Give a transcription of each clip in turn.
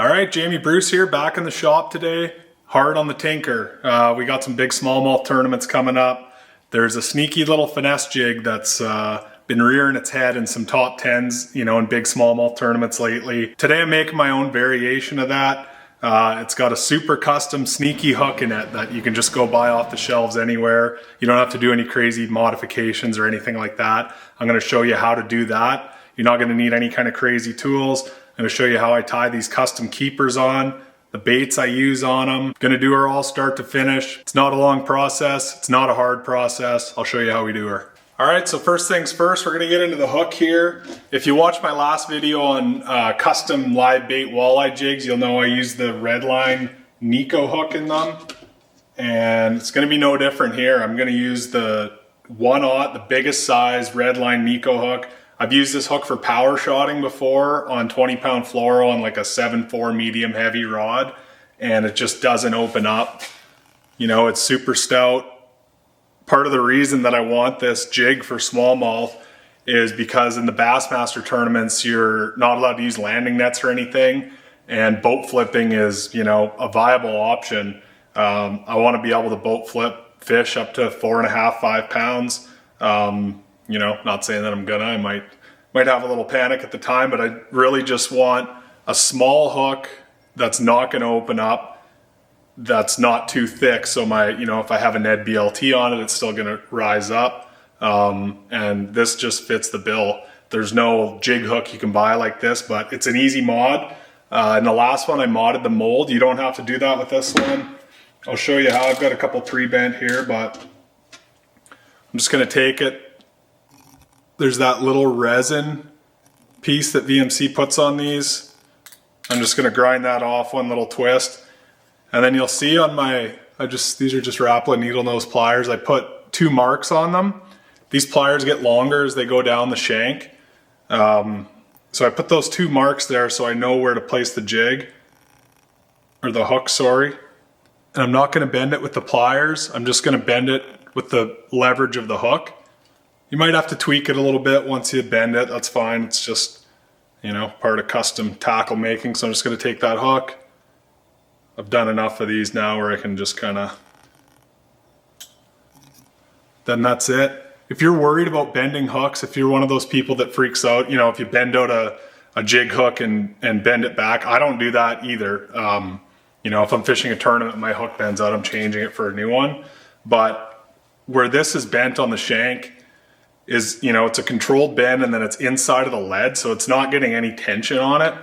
All right, Jamie Bruce here, back in the shop today. Hard on the tinker. We got some big smallmouth tournaments coming up. There's a sneaky little finesse jig that's been rearing its head in some top tens, you know, in big smallmouth tournaments lately. Today I'm making my own variation of that. It's got a super custom sneaky hook in it that you can just go buy off the shelves anywhere. You don't have to do any crazy modifications or anything like that. I'm going to show you how to do that. You're not going to need any kind of crazy tools. I'm going to show you how I tie these custom keepers on, the baits I use on them. Going to do her all start to finish. It's not a long process. It's not a hard process. I'll show you how we do her. All right, so first things first, we're going to get into the hook here. If you watched my last video on custom live bait walleye jigs, you'll know I use the RedLine Neko Hook in them. And it's going to be no different here. I'm going to use the 1/0, the biggest size RedLine Neko Hook. I've used this hook for power shotting before on 20-pound fluoro on like a 7.4 medium heavy rod, and it just doesn't open up. You know, it's super stout. Part of the reason that I want this jig for smallmouth is because in the Bassmaster tournaments, you're not allowed to use landing nets or anything, and boat flipping is, you know, a viable option. I want to be able to boat flip fish up to 4.5, 5 pounds. You know, not saying that I'm gonna, I might have a little panic at the time, but I really just want a small hook that's not gonna open up, that's not too thick, so my, you know, if I have a Ned BLT on it, it's still gonna rise up. And this just fits the bill. There's no jig hook you can buy like this, but it's an easy mod. In the last one I modded the mold. You don't have to do that with this one. I'll show you how. I've got a couple pre-bent here, but I'm just gonna take it. There's that little resin piece that VMC puts on these. I'm just gonna grind that off, one little twist. And then you'll see on my, these are just Rapala needle nose pliers. I put 2 marks on them. These pliers get longer as they go down the shank. So I put those 2 marks there so I know where to place the jig, or the hook, sorry. And I'm not gonna bend it with the pliers. I'm just gonna bend it with the leverage of the hook. You might have to tweak it a little bit once you bend it, that's fine. It's just, you know, part of custom tackle making. So I'm just gonna take that hook. I've done enough of these now where I can just kinda, then that's it. If you're worried about bending hooks, if you're one of those people that freaks out, you know, if you bend out a jig hook and bend it back, I don't do that either. You know, if I'm fishing a tournament and my hook bends out, I'm changing it for a new one. But where this is bent on the shank, is, you know, it's a controlled bend and then it's inside of the lead, so it's not getting any tension on it.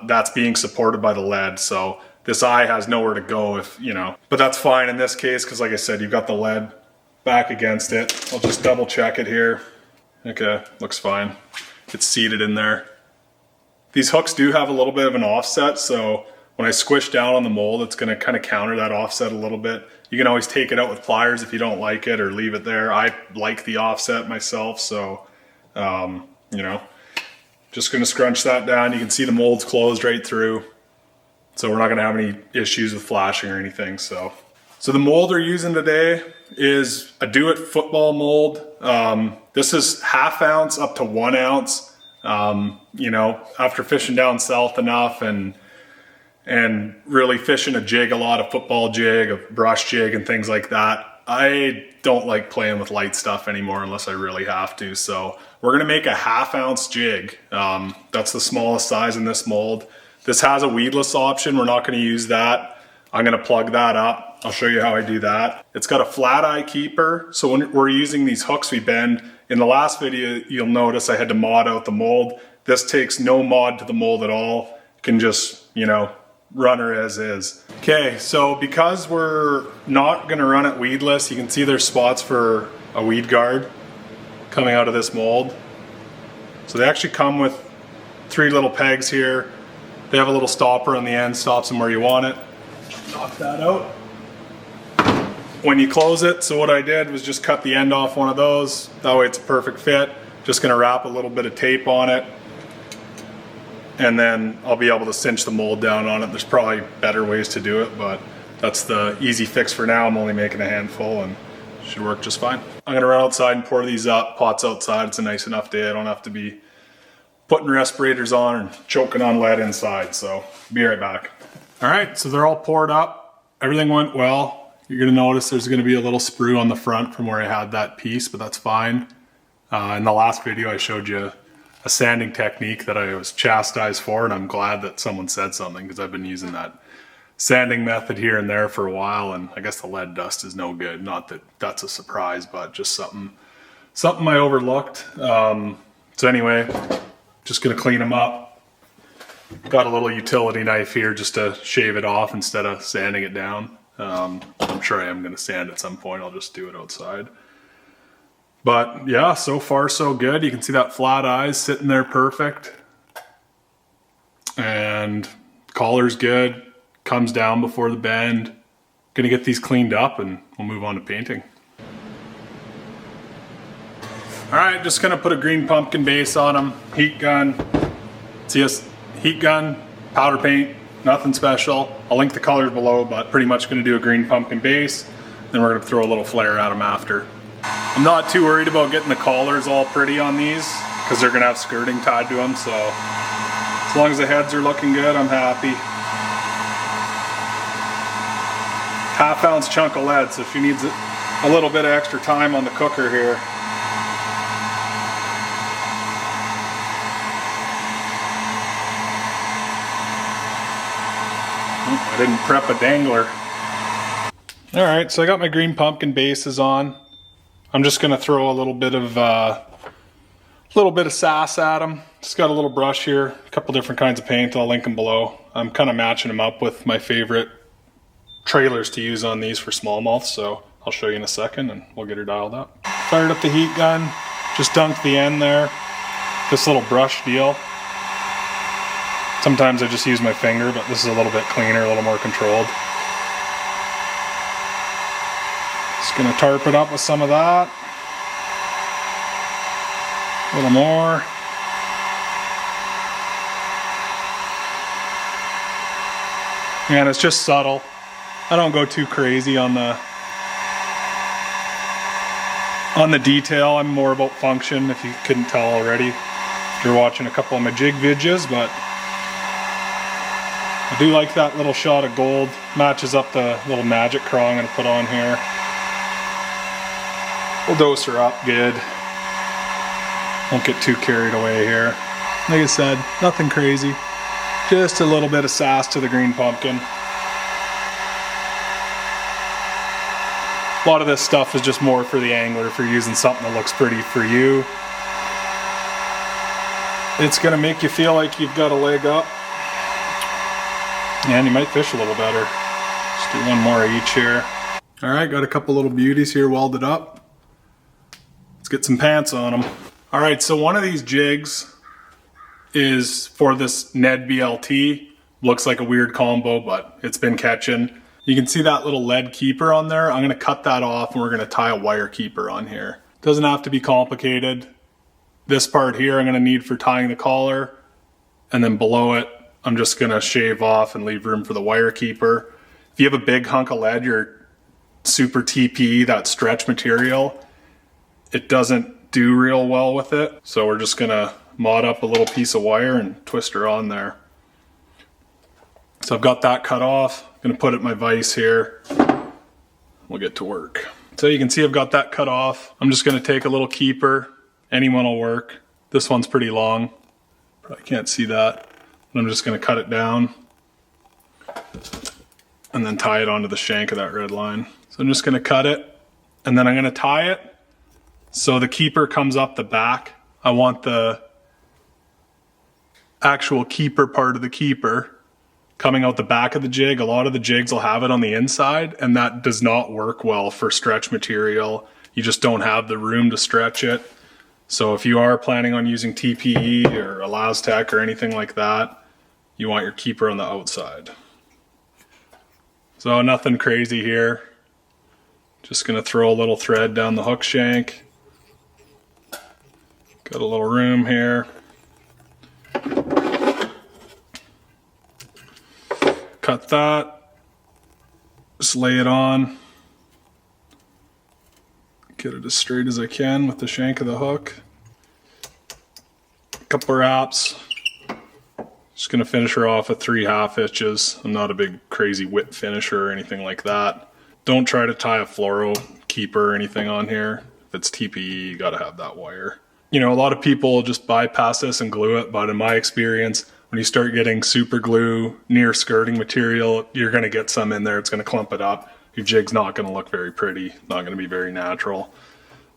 That's being supported by the lead, so this eye has nowhere to go if, you know, but that's fine in this case because like I said, you've got the lead back against it. I'll just double check it here. Okay, looks fine. It's seated in there. These hooks do have a little bit of an offset, so when I squish down on the mold, it's gonna kind of counter that offset a little bit. You can always take it out with pliers if you don't like it, or leave it there. I like the offset myself, so, you know, just gonna scrunch that down. You can see the mold's closed right through, so we're not gonna have any issues with flashing or anything, so. So the mold we're using today is a Do It football mold. This is 1/2 ounce up to 1 ounce. You know, after fishing down south enough and really fishing a jig, a lot of football jig, a brush jig and things like that, I don't like playing with light stuff anymore unless I really have to. So we're gonna make a 1/2 ounce jig. That's the smallest size in this mold. This has a weedless option. We're not gonna use that. I'm gonna plug that up. I'll show you how I do that. It's got a flat eye keeper. So when we're using these hooks we bend, in the last video, you'll notice I had to mod out the mold. This takes no mod to the mold at all. You can just, you know, run her as is. Okay, so because we're not gonna run it weedless, you can see there's spots for a weed guard coming out of this mold. So they actually come with 3 little pegs here. They have a little stopper on the end, stops them where you want it. Knock that out. When you close it, so what I did was just cut the end off one of those. That way it's a perfect fit. Just gonna wrap a little bit of tape on it, and then I'll be able to cinch the mold down on it. There's probably better ways to do it, but that's the easy fix for now. I'm only making a handful and it should work just fine. I'm gonna run outside and pour these up. Pot's outside, it's a nice enough day. I don't have to be putting respirators on and choking on lead inside, so be right back. All right, so they're all poured up. Everything went well. You're gonna notice there's gonna be a little sprue on the front from where I had that piece, but that's fine. In the last video, I showed you a sanding technique that I was chastised for, and I'm glad that someone said something because I've been using that sanding method here and there for a while, and I guess the lead dust is no good. Not that that's a surprise, but just something I overlooked. So anyway, just gonna clean them up. Got a little utility knife here just to shave it off instead of sanding it down. I'm sure I am gonna sand at some point. I'll just do it outside. But yeah, so far so good. You can see that flat eyes sitting there perfect. And collar's good. Comes down before the bend. Gonna get these cleaned up and we'll move on to painting. All right, just gonna put a green pumpkin base on them. Heat gun. See us, heat gun, powder paint, nothing special. I'll link the colors below, but pretty much gonna do a green pumpkin base. Then we're gonna throw a little flare at them after. I'm not too worried about getting the collars all pretty on these because they're gonna have skirting tied to them, so as long as the heads are looking good, I'm happy. Half-ounce chunk of lead, so she needs a little bit of extra time on the cooker here. I didn't prep a dangler. All right, so I got my green pumpkin bases on. I'm just gonna throw a little bit of sass at them. Just got a little brush here, a couple different kinds of paint. I'll link them below. I'm kind of matching them up with my favorite trailers to use on these for smallmouth, so I'll show you in a second and we'll get her dialed up. Fired up the heat gun, just dunked the end there. This little brush deal. Sometimes I just use my finger, but this is a little bit cleaner, a little more controlled. Just gonna tarp it up with some of that. A little more. And it's just subtle. I don't go too crazy on the detail. I'm more about function, if you couldn't tell already. If you're watching a couple of my jig videos, but I do like that little shot of gold. Matches up the little magic craw I'm gonna put on here. We'll dose her up good. Won't get too carried away here. Like I said, nothing crazy. Just a little bit of sass to the green pumpkin. A lot of this stuff is just more for the angler, for using something that looks pretty for you. It's gonna make you feel like you've got a leg up. And you might fish a little better. Just do one more of each here. All right, got a couple little beauties here welded up. Let's get some pants on them. All right, so one of these jigs is for this Ned BLT. Looks like a weird combo, but it's been catching. You can see that little lead keeper on there. I'm gonna cut that off and we're gonna tie a wire keeper on here. Doesn't have to be complicated. This part here I'm gonna need for tying the collar, and then below it, I'm just gonna shave off and leave room for the wire keeper. If you have a big hunk of lead, your super TPE, that stretch material, it doesn't do real well with it. So we're just gonna mod up a little piece of wire and twist her on there. So I've got that cut off. I'm gonna put it in my vise here. We'll get to work. So you can see I've got that cut off. I'm just gonna take a little keeper. Anyone will work. This one's pretty long. Probably can't see that. And I'm just gonna cut it down and then tie it onto the shank of that RedLine. So I'm just gonna cut it and then I'm gonna tie it so the keeper comes up the back. I want the actual keeper part of the keeper coming out the back of the jig. A lot of the jigs will have it on the inside, and that does not work well for stretch material. You just don't have the room to stretch it. So if you are planning on using TPE or Elastec or anything like that, you want your keeper on the outside. So nothing crazy here. Just gonna throw a little thread down the hook shank. Got a little room here. Cut that. Just lay it on. Get it as straight as I can with the shank of the hook. couple wraps. Just gonna finish her off with 3 1/2 hitches. I'm not a big crazy whip finisher or anything like that. Don't try to tie a fluoro keeper or anything on here. If it's TPE, you gotta have that wire. You know, a lot of people just bypass this and glue it, but in my experience, when you start getting super glue near skirting material, you're gonna get some in there, it's gonna clump it up. Your jig's not gonna look very pretty, not gonna be very natural.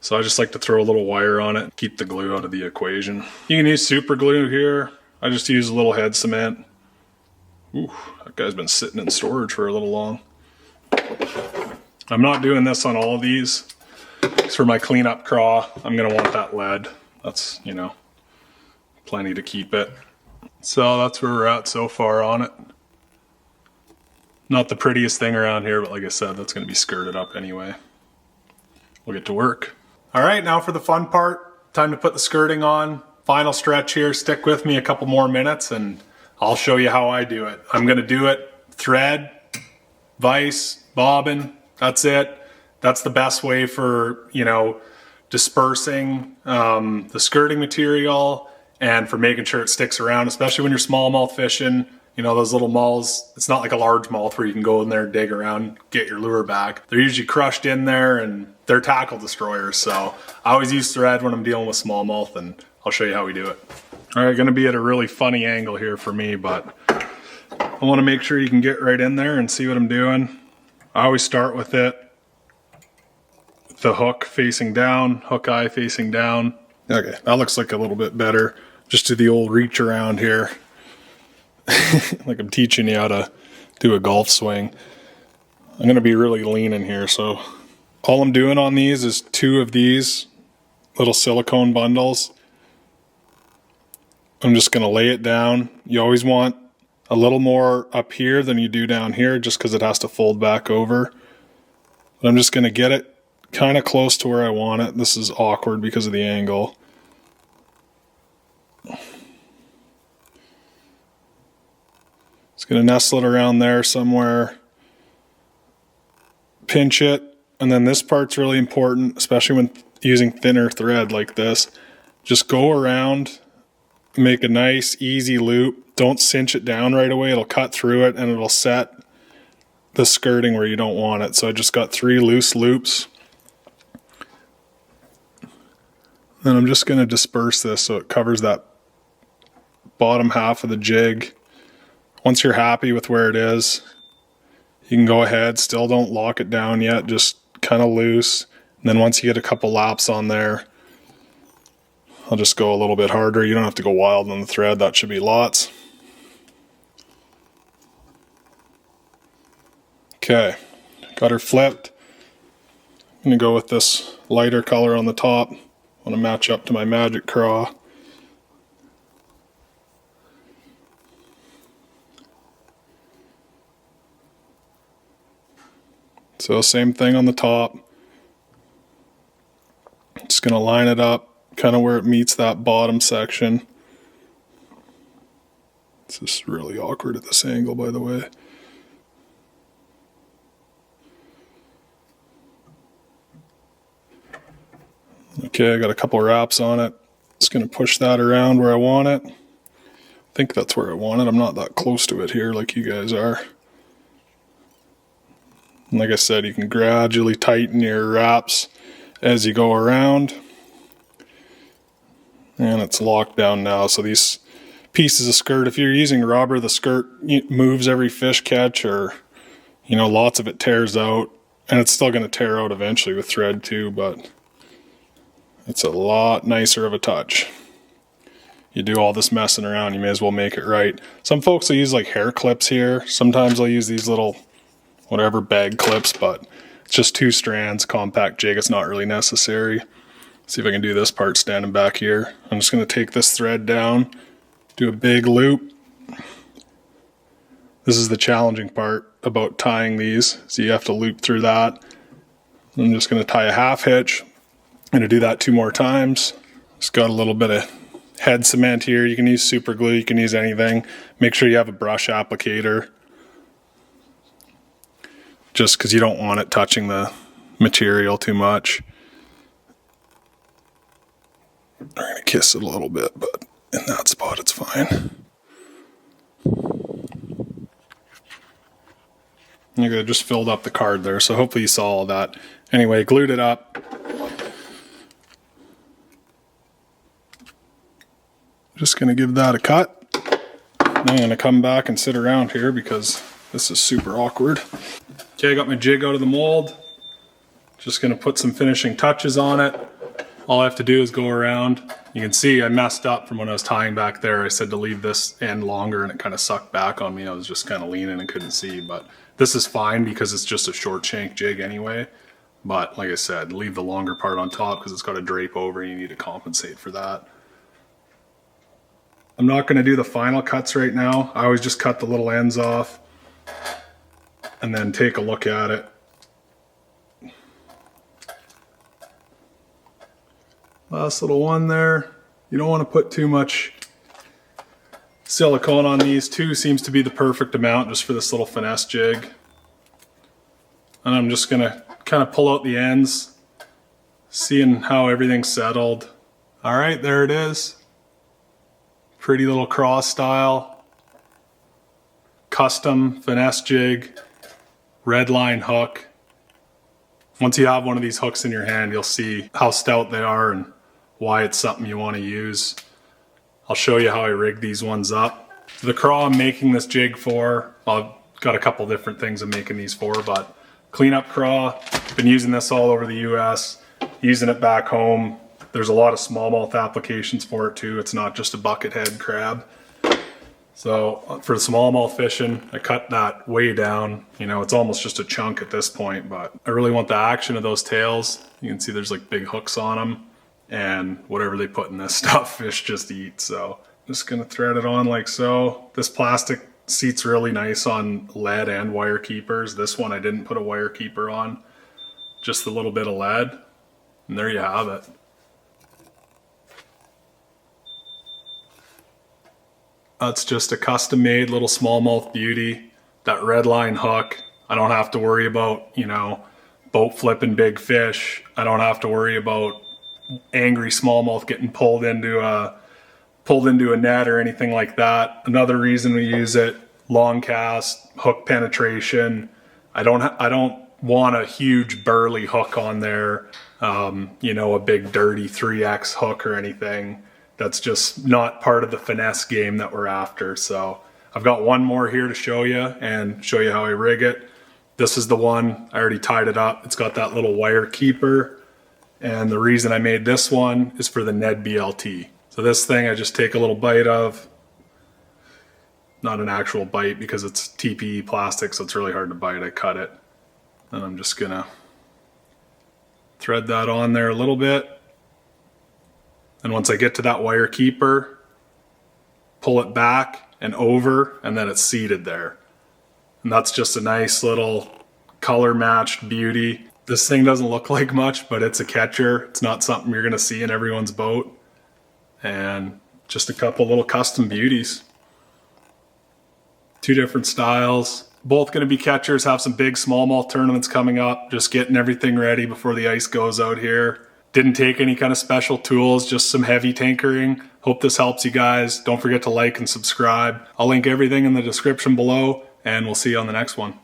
So I just like to throw a little wire on it, keep the glue out of the equation. You can use super glue here. I just use a little head cement. Ooh, that guy's been sitting in storage for a little long. I'm not doing this on all of these. It's for my cleanup craw. I'm gonna want that lead. That's, you know, plenty to keep it. So that's where we're at so far on it. Not the prettiest thing around here, but like I said, that's gonna be skirted up anyway. We'll get to work. All right, now for the fun part. Time to put the skirting on. Final stretch here. Stick with me a couple more minutes and I'll show you how I do it. I'm gonna do it thread, vise, bobbin. That's it. That's the best way for, you know, dispersing the skirting material and for making sure it sticks around, especially when you're smallmouth fishing. You know, those little malls, it's not like a largemouth where you can go in there, dig around, get your lure back. They're usually crushed in there and they're tackle destroyers. So I always use thread when I'm dealing with smallmouth, and I'll show you how we do it. All right, gonna be at a really funny angle here for me, but I wanna make sure you can get right in there and see what I'm doing. I always start with it, the hook facing down, hook eye facing down. Okay, that looks like a little bit better. Just do the old reach around here. Like I'm teaching you how to do a golf swing. I'm gonna be really lean in here, so all I'm doing on these is 2 of these little silicone bundles. I'm just gonna lay it down. You always want a little more up here than you do down here, just because it has to fold back over. But I'm just gonna get it kind of close to where I want it. This is awkward because of the angle. Just gonna nestle it around there somewhere. Pinch it, and then this part's really important, especially when using thinner thread like this. Just go around, make a nice easy loop. Don't cinch it down right away. It'll cut through it and it'll set the skirting where you don't want it. So I just got 3 loose loops. Then I'm just gonna disperse this so it covers that bottom half of the jig. Once you're happy with where it is, you can go ahead, still don't lock it down yet, just kind of loose. And then once you get a couple laps on there, I'll just go a little bit harder. You don't have to go wild on the thread, that should be lots. Okay, got her flipped. I'm gonna go with this lighter color on the top. I want to match up to my magic craw. So same thing on the top. Just gonna line it up kind of where it meets that bottom section. This is really awkward at this angle, by the way. Okay, I got a couple wraps on it. Just gonna push that around where I want it. I think that's where I want it. I'm not that close to it here like you guys are. And like I said, you can gradually tighten your wraps as you go around. And it's locked down now. So these pieces of skirt, if you're using rubber, the skirt moves every fish catch, or, you know, lots of it tears out. And it's still going to tear out eventually with thread too, but it's a lot nicer of a touch. You do all this messing around, you may as well make it right. Some folks will use like hair clips here. Sometimes they'll use these little whatever bag clips, but it's just 2 strands, compact jig. It's not really necessary. See if I can do this part standing back here. I'm just going to take this thread down, do a big loop. This is the challenging part about tying these. So you have to loop through that. I'm just going to tie a 1/2 hitch. I'm going to do that 2 more times. Just got a little bit of head cement here. You can use super glue, you can use anything. Make sure you have a brush applicator, just because you don't want it touching the material too much. I'm going to kiss it a little bit, but in that spot, it's fine. I just filled up the card there, so hopefully you saw all that. Anyway, glued it up. Just gonna give that a cut. Then I'm gonna come back and sit around here because this is super awkward. Okay, I got my jig out of the mold. Just gonna put some finishing touches on it. All I have to do is go around. You can see I messed up from when I was tying back there. I said to leave this end longer and it kind of sucked back on me. I was just kind of leaning and couldn't see, but this is fine because it's just a short shank jig anyway. But like I said, leave the longer part on top because it's got to drape over and you need to compensate for that. I'm not going to do the final cuts right now. I always just cut the little ends off and then take a look at it. Last little one there. You don't want to put too much silicone on these. 2 seems to be the perfect amount just for this little finesse jig. And I'm just going to kind of pull out the ends, seeing how everything's settled. All right, there it is. Pretty little Craw style, custom finesse jig, RedLine hook. Once you have one of these hooks in your hand, you'll see how stout they are and why it's something you want to use. I'll show you how I rig these ones up. The Craw I'm making this jig for, I've got a couple different things I'm making these for, but cleanup Craw, been using this all over the US, using it back home. There's a lot of smallmouth applications for it too. It's not just a buckethead crab. So for smallmouth fishing, I cut that way down. You know, it's almost just a chunk at this point, but I really want the action of those tails. You can see there's like big hooks on them, and whatever they put in this stuff, fish just eat. So I'm just gonna thread it on like so. This plastic seats really nice on lead and wire keepers. This one I didn't put a wire keeper on, just a little bit of lead, and there you have it. That's just a custom made little smallmouth beauty. That RedLine hook, I don't have to worry about, you know, boat flipping big fish. I don't have to worry about angry smallmouth getting pulled into a net or anything like that. Another reason we use it, long cast, hook penetration. I don't want a huge burly hook on there, you know, a big dirty 3X hook or anything. That's just not part of the finesse game that we're after. So I've got one more here to show you and show you how I rig it. This is the one, I already tied it up. It's got that little wire keeper. And the reason I made this one is for the Ned BLT. So this thing I just take a little bite of, not an actual bite because it's TPE plastic, so it's really hard to bite. I cut it. And I'm just gonna thread that on there a little bit. And once I get to that wire keeper, pull it back and over, and then it's seated there. And that's just a nice little color matched beauty. This thing doesn't look like much, but it's a catcher. It's not something you're gonna see in everyone's boat. And just a couple little custom beauties. 2 different styles. Both gonna be catchers, have some big smallmouth tournaments coming up. Just getting everything ready before the ice goes out here. Didn't take any kind of special tools, just some heavy tinkering. Hope this helps you guys. Don't forget to like and subscribe. I'll link everything in the description below, and we'll see you on the next one.